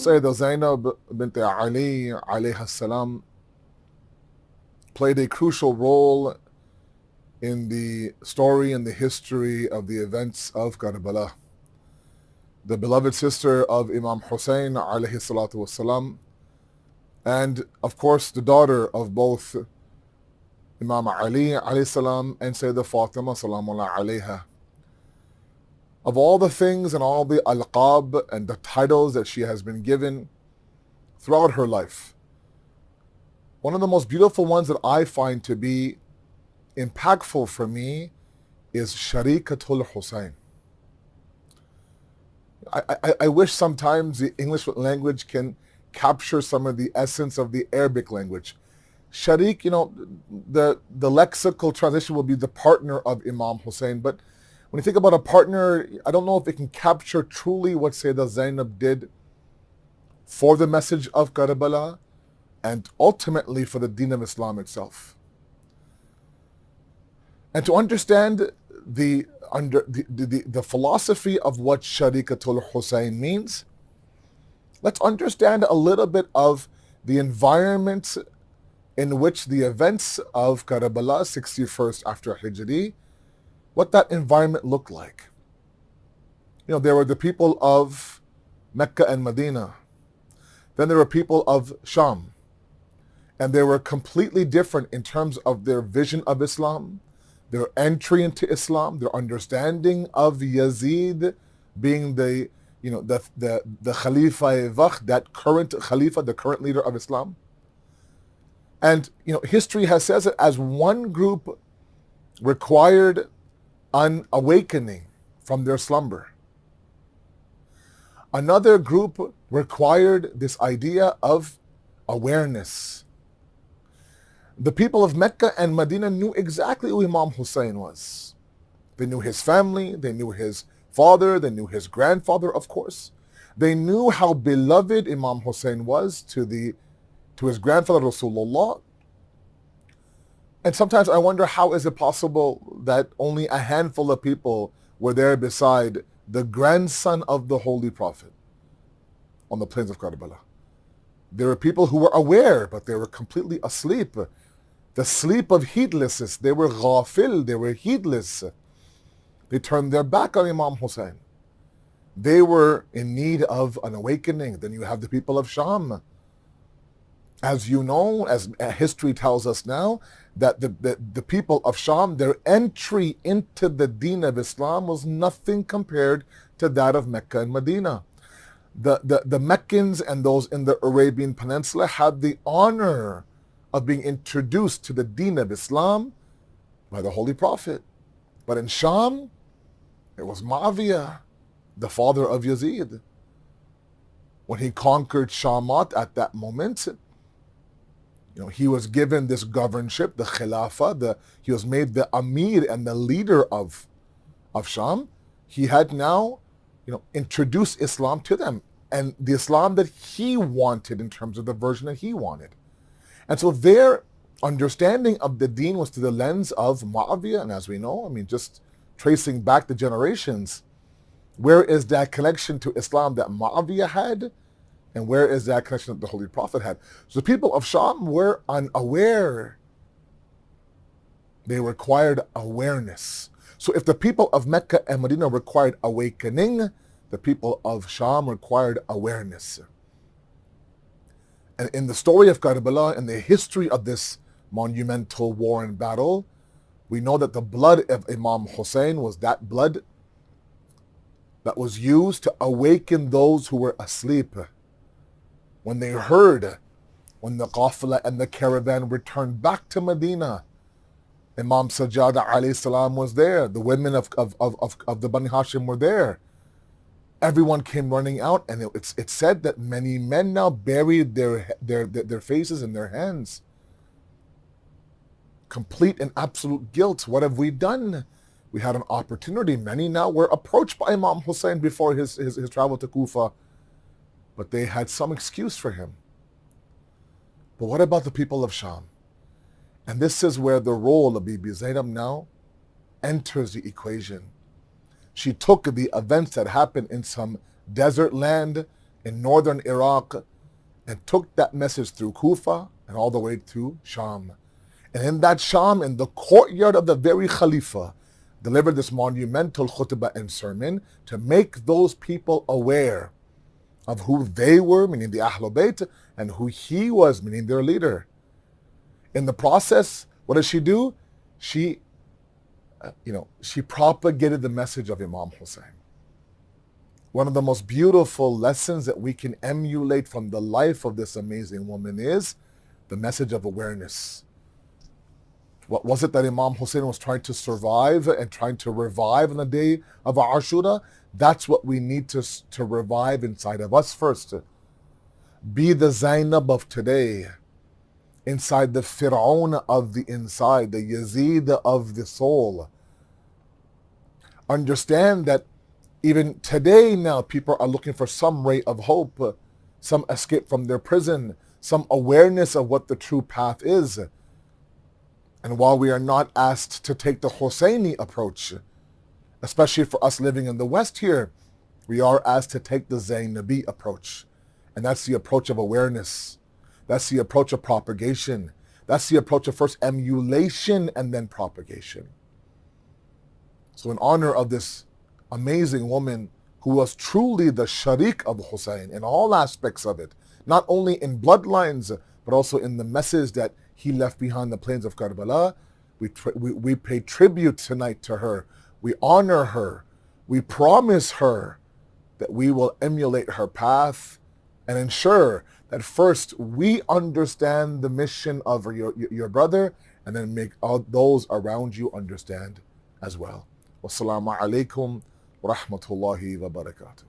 Sayyidah Zaynab bint Ali alayha salam played a crucial role in the story and the history of the events of Karbala. The beloved sister of Imam Hussein alayhi salatu wasalam, and of course the daughter of both Imam Ali alayhi salam and Sayyidah Fatima salamullah alayha. Of all the things and all the alqab and the titles that she has been given throughout her life, one of the most beautiful ones that I find to be impactful for me is Sharikatul Hussain. I wish sometimes the English language can capture some of the essence of the Arabic language. Sharik, the lexical translation will be the partner of Imam Hussein, but when you think about a partner, I don't know if it can capture truly what Sayyidah Zaynab did for the message of Karbala and ultimately for the deen of Islam itself. And to understand the philosophy of what Sharikatul Hussain means, let's understand a little bit of the environment in which the events of Karbala, 61st after Hijri, what that environment looked like. There were the people of Mecca and Medina. Then there were people of Sham. And they were completely different in terms of their vision of Islam, their entry into Islam, their understanding of Yazid being the Khalifa Vakh, that current Khalifa, the current leader of Islam. And history has said that as one group required an awakening from their slumber, another group required this idea of awareness. The people of Mecca and Medina knew exactly who Imam Hussein was. They knew his family, they knew his father, they knew his grandfather, of course. They knew how beloved Imam Hussein was to his grandfather Rasulullah. And sometimes I wonder, how is it possible that only a handful of people were there beside the grandson of the Holy Prophet on the plains of Karbala? There were people who were aware, but they were completely asleep. The sleep of heedlessness. They were ghafil, they were heedless. They turned their back on Imam Hussein. They were in need of an awakening. Then you have the people of Sham. As you know, as history tells us now, that the people of Sham, their entry into the deen of Islam was nothing compared to that of Mecca and Medina. The Meccans and those in the Arabian Peninsula had the honor of being introduced to the deen of Islam by the Holy Prophet. But in Sham, it was Muawiyah, the father of Yazid. When he conquered Shamat at that moment, he was given this governorship, the Khilafah, he was made the Amir and the leader of Sham. He had now, introduced Islam to them, and the Islam that he wanted in terms of the version that he wanted. And so their understanding of the deen was through the lens of Muawiyah, and as we know, just tracing back the generations, where is that connection to Islam that Muawiyah had? And where is that connection that the Holy Prophet had? So the people of Sham were unaware. They required awareness. So if the people of Mecca and Medina required awakening, the people of Sham required awareness. And in the story of Karbala, in the history of this monumental war and battle, we know that the blood of Imam Hussein was that blood that was used to awaken those who were asleep. When they heard, when the qafla and the caravan returned back to Medina, Imam Sajjad alayhi salam was there. The women of the Bani Hashim were there. Everyone came running out, and it's said that many men now buried their faces in their hands. Complete and absolute guilt. What have we done? We had an opportunity. Many now were approached by Imam Hussein before his travel to Kufa, but they had some excuse for him. But what about the people of Sham? And this is where the role of Bibi Zaynab now enters the equation. She took the events that happened in some desert land in northern Iraq and took that message through Kufa and all the way to Sham. And in that Sham, in the courtyard of the very Khalifa, delivered this monumental khutbah and sermon to make those people aware of who they were, meaning the Ahlul Bayt, and who he was, meaning their leader. In the process, what does she do? She propagated the message of Imam Hussein. One of the most beautiful lessons that we can emulate from the life of this amazing woman is the message of awareness. What was it that Imam Hussein was trying to survive and trying to revive on the day of Ashura? That's what we need to revive inside of us first. Be the Zaynab of today, inside the Fir'aun of the inside, the Yazid of the soul. Understand that even today now, people are looking for some ray of hope, some escape from their prison, some awareness of what the true path is. And while we are not asked to take the Husseini approach, especially for us living in the West here, we are asked to take the Zaynabi approach. And that's the approach of awareness. That's the approach of propagation. That's the approach of first emulation and then propagation. So in honor of this amazing woman who was truly the Sharik of Hussein in all aspects of it, not only in bloodlines, but also in the message that he left behind the plains of Karbala, we pay tribute tonight to her. We honor her. We promise her that we will emulate her path and ensure that first we understand the mission of your brother and then make all those around you understand as well. Wassalamu alaikum wa rahmatullahi wa barakatuh.